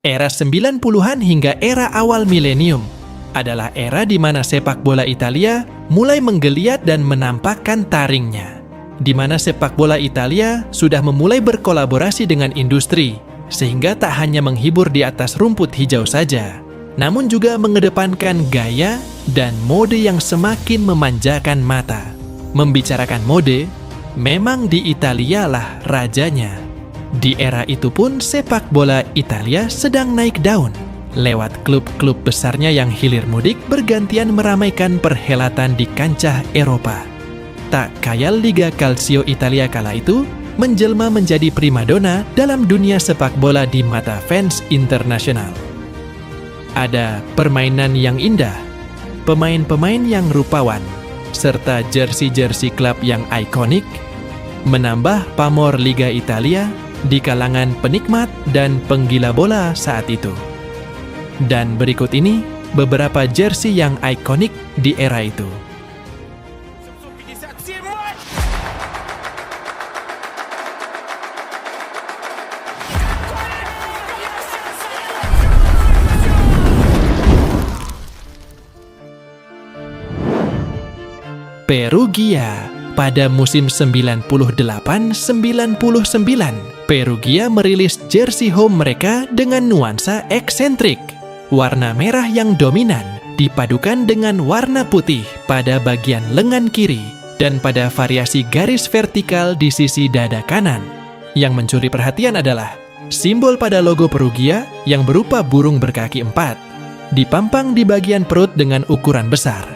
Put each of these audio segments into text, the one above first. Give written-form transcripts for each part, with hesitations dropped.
Era 90-an hingga era awal milenium adalah era di mana sepak bola Italia mulai menggeliat dan menampakkan taringnya. Di mana sepak bola Italia sudah memulai berkolaborasi dengan industri, sehingga tak hanya menghibur di atas rumput hijau saja, namun juga mengedepankan gaya dan mode yang semakin memanjakan mata. Membicarakan mode, memang di Italia lah rajanya. Di era itu pun sepak bola Italia sedang naik daun. Lewat klub-klub besarnya yang hilir mudik bergantian meramaikan perhelatan di kancah Eropa. Tak kaya Liga Calcio Italia kala itu menjelma menjadi primadona dalam dunia sepak bola di mata fans internasional. Ada permainan yang indah, pemain-pemain yang rupawan, serta jersey-jersey klub yang ikonik, menambah pamor Liga Italia di kalangan penikmat dan penggila bola saat itu. Dan berikut ini beberapa jersey yang ikonik di era itu. Perugia. Pada musim 98-99, Perugia merilis jersey home mereka dengan nuansa eksentrik. Warna merah yang dominan dipadukan dengan warna putih pada bagian lengan kiri dan pada variasi garis vertikal di sisi dada kanan. Yang mencuri perhatian adalah simbol pada logo Perugia yang berupa burung berkaki 4, dipampang di bagian perut dengan ukuran besar.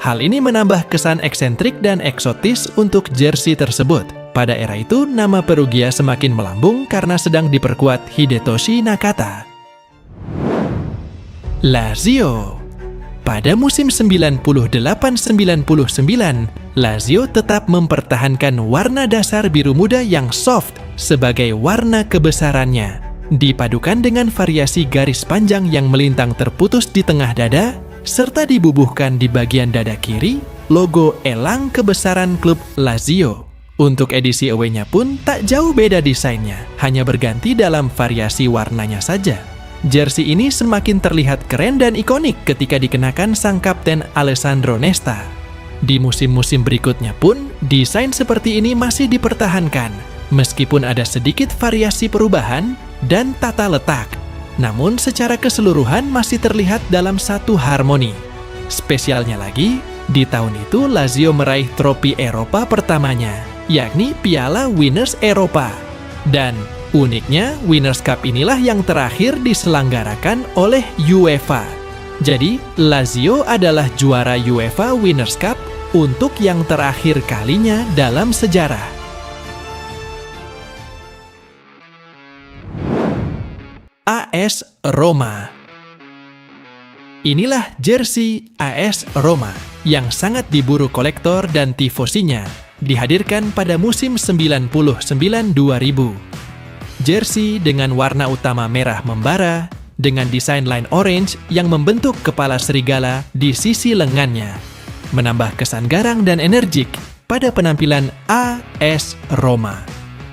Hal ini menambah kesan eksentrik dan eksotis untuk jersey tersebut. Pada era itu, nama Perugia semakin melambung karena sedang diperkuat Hidetoshi Nakata. Lazio. Pada musim 98-99, Lazio tetap mempertahankan warna dasar biru muda yang soft sebagai warna kebesarannya, dipadukan dengan variasi garis panjang yang melintang terputus di tengah dada, serta dibubuhkan di bagian dada kiri logo elang kebesaran klub Lazio. Untuk edisi away-nya pun tak jauh beda desainnya, hanya berganti dalam variasi warnanya saja. Jersey ini semakin terlihat keren dan ikonik ketika dikenakan sang kapten Alessandro Nesta. Di musim-musim berikutnya pun, desain seperti ini masih dipertahankan, meskipun ada sedikit variasi perubahan dan tata letak. Namun secara keseluruhan masih terlihat dalam satu harmoni. Spesialnya lagi, di tahun itu Lazio meraih trofi Eropa pertamanya, yakni Piala Winners Eropa. Dan uniknya, Winners Cup inilah yang terakhir diselenggarakan oleh UEFA. Jadi, Lazio adalah juara UEFA Winners Cup untuk yang terakhir kalinya dalam sejarah. AS Roma. Inilah jersey AS Roma yang sangat diburu kolektor dan tifosinya, dihadirkan pada musim 99-2000. Jersey dengan warna utama merah membara, dengan desain line orange yang membentuk kepala serigala di sisi lengannya, menambah kesan garang dan energik pada penampilan AS Roma.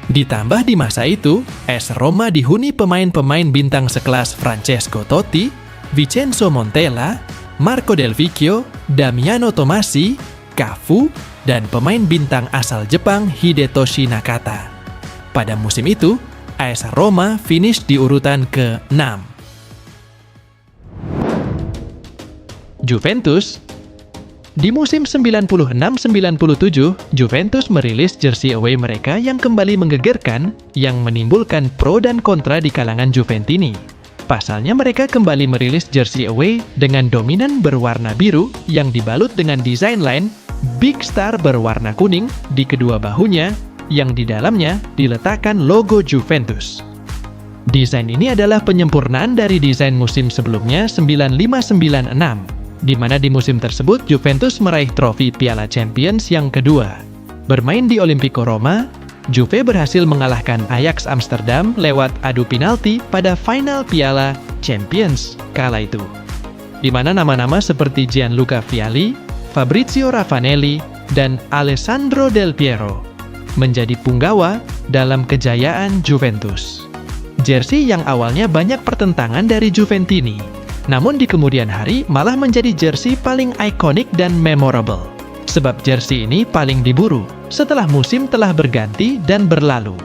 Ditambah di masa itu, AS Roma dihuni pemain-pemain bintang sekelas Francesco Totti, Vincenzo Montella, Marco Del Vecchio, Damiano Tommasi, Cafu, dan pemain bintang asal Jepang Hidetoshi Nakata. Pada musim itu, AS Roma finish di urutan ke-6. Juventus. Di musim 96-97, Juventus merilis jersey away mereka yang kembali menggegerkan, yang menimbulkan pro dan kontra di kalangan Juventini. Pasalnya mereka kembali merilis jersey away dengan dominan berwarna biru yang dibalut dengan desain line Big Star berwarna kuning di kedua bahunya, yang di dalamnya diletakkan logo Juventus. Desain ini adalah penyempurnaan dari desain musim sebelumnya 95-96. di mana di musim tersebut Juventus meraih trofi Piala Champions yang kedua. Bermain di Olimpico Roma, Juve berhasil mengalahkan Ajax Amsterdam lewat adu penalti pada final Piala Champions kala itu, di mana nama-nama seperti Gianluca Vialli, Fabrizio Raffanelli, dan Alessandro Del Piero menjadi punggawa dalam kejayaan Juventus. Jersey yang awalnya banyak pertentangan dari Juventini, namun di kemudian hari malah menjadi jersey paling ikonik dan memorable. Sebab jersey ini paling diburu setelah musim telah berganti dan berlalu.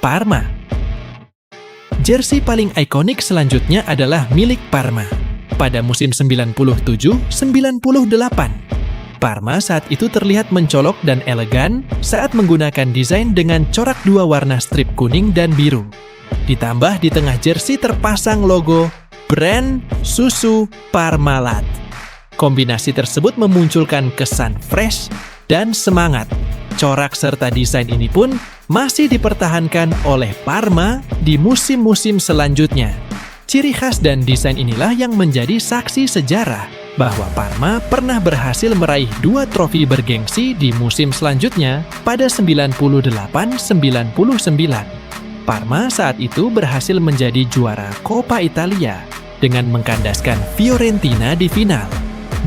Parma. Jersey paling ikonik selanjutnya adalah milik Parma. Pada musim 97-98, Parma saat itu terlihat mencolok dan elegan saat menggunakan desain dengan corak dua warna strip kuning dan biru. Ditambah di tengah jersey terpasang logo brand susu Parmalat. Kombinasi tersebut memunculkan kesan fresh dan semangat. Corak serta desain ini pun masih dipertahankan oleh Parma di musim-musim selanjutnya. Ciri khas dan desain inilah yang menjadi saksi sejarah bahwa Parma pernah berhasil meraih 2 trofi bergengsi di musim selanjutnya pada 98-99. Parma saat itu berhasil menjadi juara Coppa Italia dengan mengkandaskan Fiorentina di final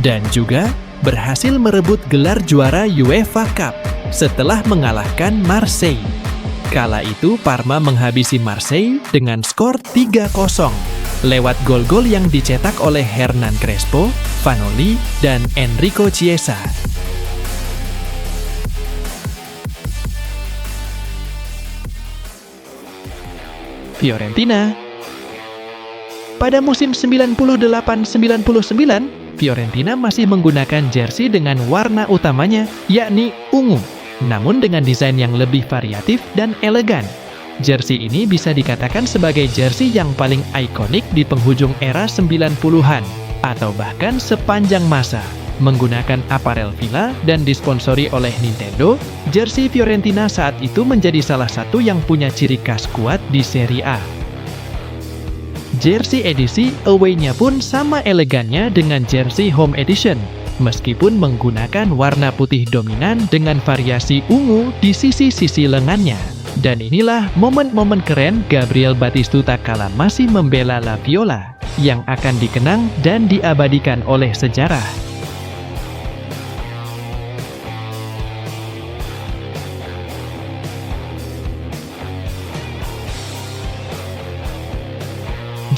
dan juga berhasil merebut gelar juara UEFA Cup setelah mengalahkan Marseille. Kala itu Parma menghabisi Marseille dengan skor 3-0 lewat gol-gol yang dicetak oleh Hernan Crespo, Vanoli, dan Enrico Chiesa. Fiorentina. Pada musim 98-99, Fiorentina masih menggunakan jersey dengan warna utamanya, yakni ungu, namun dengan desain yang lebih variatif dan elegan. Jersey ini bisa dikatakan sebagai jersey yang paling ikonik di penghujung era 90-an, atau bahkan sepanjang masa. Menggunakan aparel Villa dan disponsori oleh Nintendo, jersey Fiorentina saat itu menjadi salah satu yang punya ciri khas kuat di Serie A. Jersey edisi away-nya pun sama elegannya dengan jersey home edition, meskipun menggunakan warna putih dominan dengan variasi ungu di sisi-sisi lengannya. Dan inilah momen-momen keren Gabriel Batistuta kala masih membela La Viola, yang akan dikenang dan diabadikan oleh sejarah.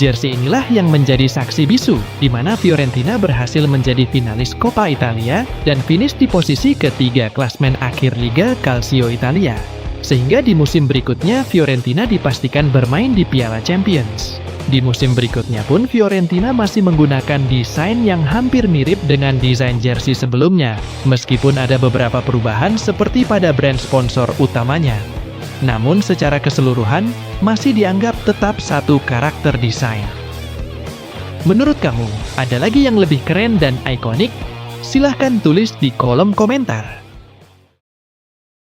Jersey inilah yang menjadi saksi bisu, di mana Fiorentina berhasil menjadi finalis Coppa Italia dan finish di posisi ketiga klasmen akhir Liga Calcio Italia. Sehingga di musim berikutnya Fiorentina dipastikan bermain di Piala Champions. Di musim berikutnya pun Fiorentina masih menggunakan desain yang hampir mirip dengan desain jersey sebelumnya, meskipun ada beberapa perubahan seperti pada brand sponsor utamanya. Namun secara keseluruhan, masih dianggap tetap satu karakter desain. Menurut kamu, ada lagi yang lebih keren dan ikonik? Silahkan tulis di kolom komentar.